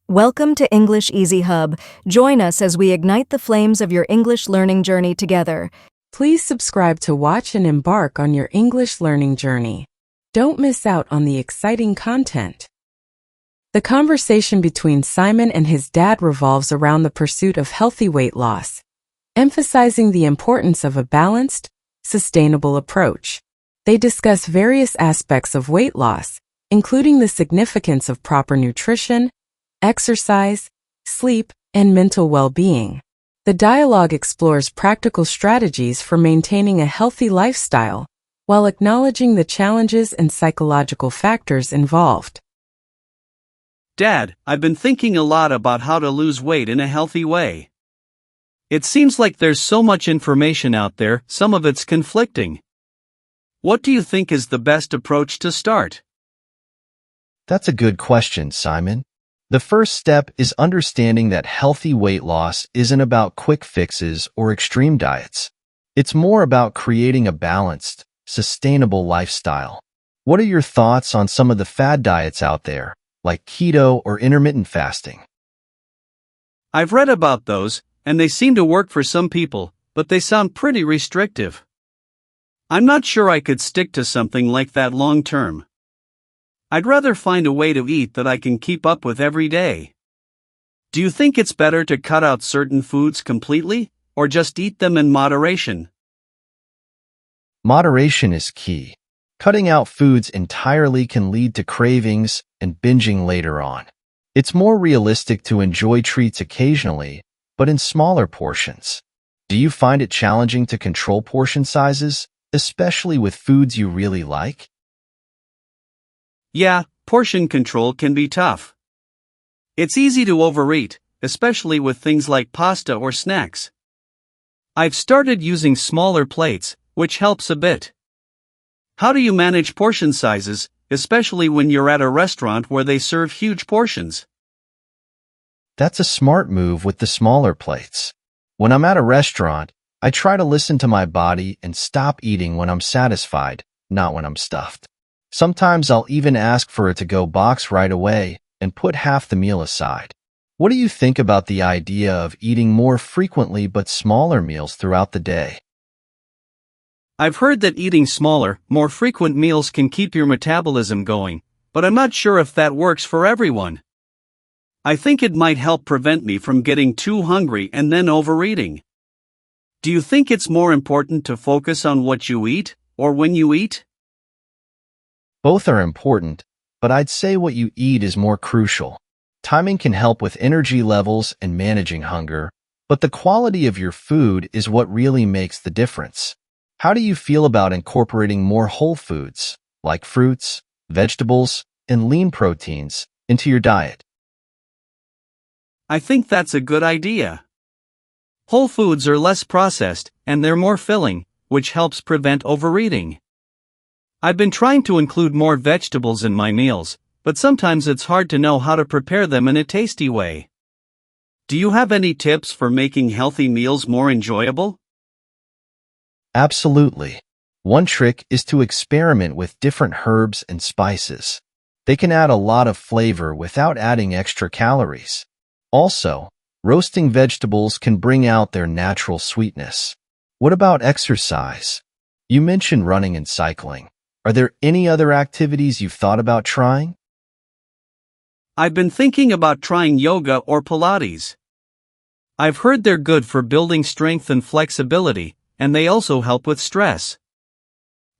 Welcome to English Easy Hub. Join us as we ignite the flames of your English learning journey together. Please subscribe to watch and embark on your English learning journey. Don't miss out on the exciting content. The conversation between Simon and his dad revolves around the pursuit of healthy weight loss, emphasizing the importance of a balanced, sustainable approach. They discuss various aspects of weight loss, including the significance of proper nutrition, exercise, sleep, and mental well-being. The dialogue explores practical strategies for maintaining a healthy lifestyle while acknowledging the challenges and psychological factors involved. Dad, I've been thinking a lot about how to lose weight in a healthy way. It seems like there's so much information out there, some of it's conflicting. What do you think is the best approach to start? That's a good question, Simon. The first step is understanding that healthy weight loss isn't about quick fixes or extreme diets. It's more about creating a balanced, sustainable lifestyle. What are your thoughts on some of the fad diets out there, like keto or intermittent fasting? I've read about those, and they seem to work for some people, but they sound pretty restrictive. I'm not sure I could stick to something like that long term. I'd rather find a way to eat that I can keep up with every day. Do you think it's better to cut out certain foods completely, or just eat them in moderation? Moderation is key. Cutting out foods entirely can lead to cravings and binging later on. It's more realistic to enjoy treats occasionally, but in smaller portions. Do you find it challenging to control portion sizes, especially with foods you really like? Yeah, portion control can be tough. It's easy to overeat, especially with things like pasta or snacks. I've started using smaller plates, which helps a bit. How do you manage portion sizes, especially when you're at a restaurant where they serve huge portions? That's a smart move with the smaller plates. When I'm at a restaurant, I try to listen to my body and stop eating when I'm satisfied, not when I'm stuffed. Sometimes I'll even ask for a to-go box right away and put half the meal aside. What do you think about the idea of eating more frequently but smaller meals throughout the day? I've heard that eating smaller, more frequent meals can keep your metabolism going, but I'm not sure if that works for everyone. I think it might help prevent me from getting too hungry and then overeating. Do you think it's more important to focus on what you eat, or when you eat? Both are important, but I'd say what you eat is more crucial. Timing can help with energy levels and managing hunger, but the quality of your food is what really makes the difference. How do you feel about incorporating more whole foods, like fruits, vegetables, and lean proteins, into your diet? I think that's a good idea. Whole foods are less processed, and they're more filling, which helps prevent overeating. I've been trying to include more vegetables in my meals, but sometimes it's hard to know how to prepare them in a tasty way. Do you have any tips for making healthy meals more enjoyable? Absolutely. One trick is to experiment with different herbs and spices. They can add a lot of flavor without adding extra calories. Also, roasting vegetables can bring out their natural sweetness. What about exercise? You mentioned running and cycling. Are there any other activities you've thought about trying? I've been thinking about trying yoga or Pilates. I've heard they're good for building strength and flexibility, and they also help with stress.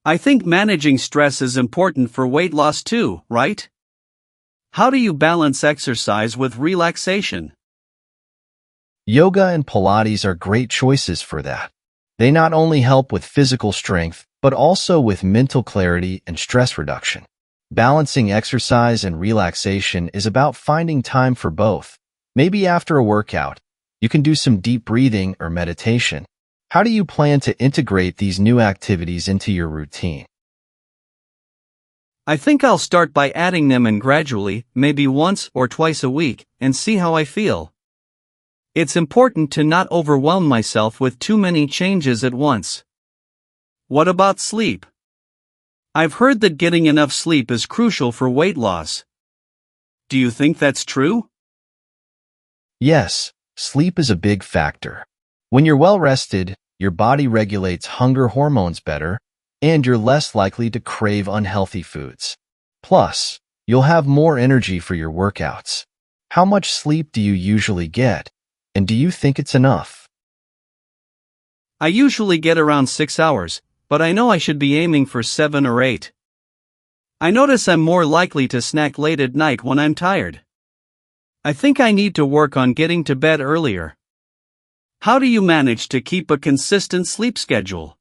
I think managing stress is important for weight loss too, right? How do you balance exercise with relaxation? Yoga and Pilates are great choices for that. They not only help with physical strength, but also with mental clarity and stress reduction. Balancing exercise and relaxation is about finding time for both. Maybe after a workout, you can do some deep breathing or meditation. How do you plan to integrate these new activities into your routine? I think I'll start by adding them in gradually, maybe once or twice a week, and see how I feel. It's important to not overwhelm myself with too many changes at once. What about sleep? I've heard that getting enough sleep is crucial for weight loss. Do you think that's true? Yes, sleep is a big factor. When you're well rested, your body regulates hunger hormones better, and you're less likely to crave unhealthy foods. Plus, you'll have more energy for your workouts. How much sleep do you usually get, and do you think it's enough? I usually get around 6 hours, but I know I should be aiming for 7 or 8. I notice I'm more likely to snack late at night when I'm tired. I think I need to work on getting to bed earlier. How do you manage to keep a consistent sleep schedule?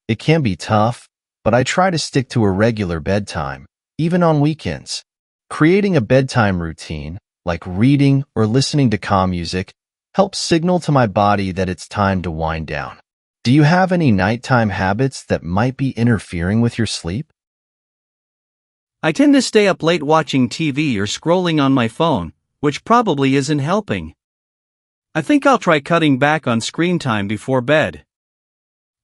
It can be tough, but I try to stick to a regular bedtime, even on weekends. Creating a bedtime routine, like reading or listening to calm music, helps signal to my body that it's time to wind down. Do you have any nighttime habits that might be interfering with your sleep? I tend to stay up late watching TV or scrolling on my phone, which probably isn't helping. I think I'll try cutting back on screen time before bed.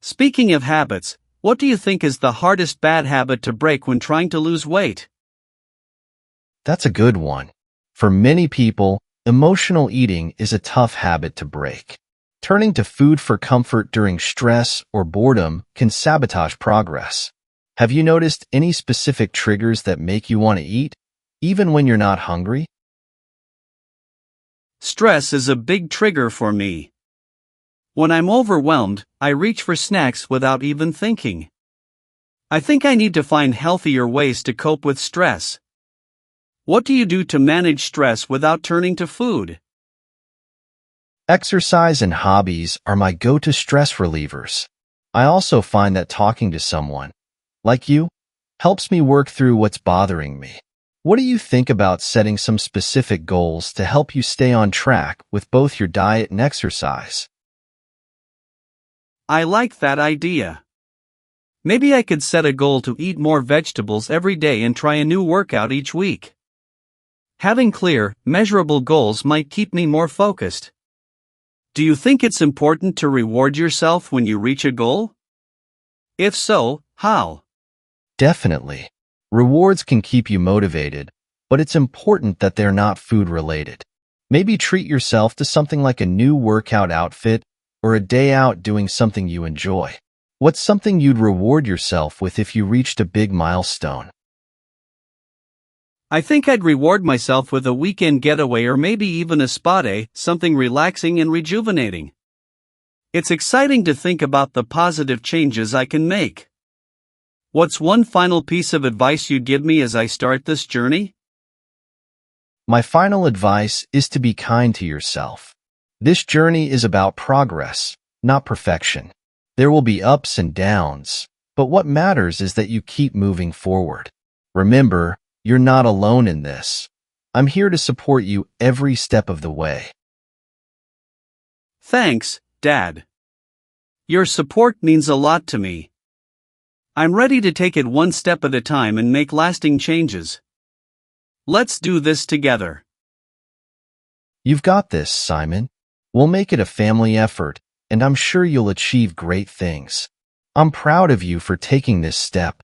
Speaking of habits, what do you think is the hardest bad habit to break when trying to lose weight? That's a good one. For many people, emotional eating is a tough habit to break. Turning to food for comfort during stress or boredom can sabotage progress. Have you noticed any specific triggers that make you want to eat, even when you're not hungry? Stress is a big trigger for me. When I'm overwhelmed, I reach for snacks without even thinking. I think I need to find healthier ways to cope with stress. What do you do to manage stress without turning to food? Exercise and hobbies are my go-to stress relievers. I also find that talking to someone, like you, helps me work through what's bothering me. What do you think about setting some specific goals to help you stay on track with both your diet and exercise? I like that idea. Maybe I could set a goal to eat more vegetables every day and try a new workout each week. Having clear, measurable goals might keep me more focused. Do you think it's important to reward yourself when you reach a goal? If so, how? Definitely. Rewards can keep you motivated, but it's important that they're not food-related. Maybe treat yourself to something like a new workout outfit or a day out doing something you enjoy. What's something you'd reward yourself with if you reached a big milestone? I think I'd reward myself with a weekend getaway or maybe even a spa day, something relaxing and rejuvenating. It's exciting to think about the positive changes I can make. What's one final piece of advice you'd give me as I start this journey? My final advice is to be kind to yourself. This journey is about progress, not perfection. There will be ups and downs, but what matters is that you keep moving forward. Remember, you're not alone in this. I'm here to support you every step of the way. Thanks, Dad. Your support means a lot to me. I'm ready to take it one step at a time and make lasting changes. Let's do this together. You've got this, Simon. We'll make it a family effort, and I'm sure you'll achieve great things. I'm proud of you for taking this step.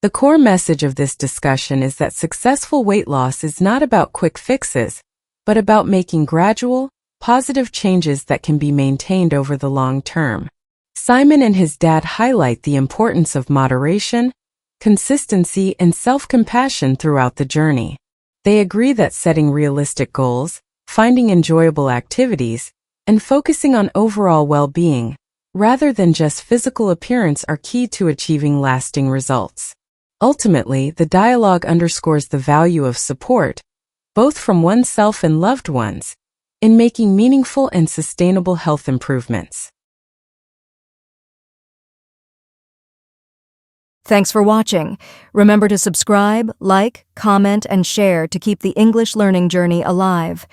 The core message of this discussion is that successful weight loss is not about quick fixes, but about making gradual, positive changes that can be maintained over the long term. Simon and his dad highlight the importance of moderation, consistency, and self-compassion throughout the journey. They agree that setting realistic goals, finding enjoyable activities, and focusing on overall well-being, rather than just physical appearance, are key to achieving lasting results. Ultimately, the dialogue underscores the value of support, both from oneself and loved ones, in making meaningful and sustainable health improvements. Thanks for watching. Remember to subscribe, like, comment, and share to keep the English learning journey alive.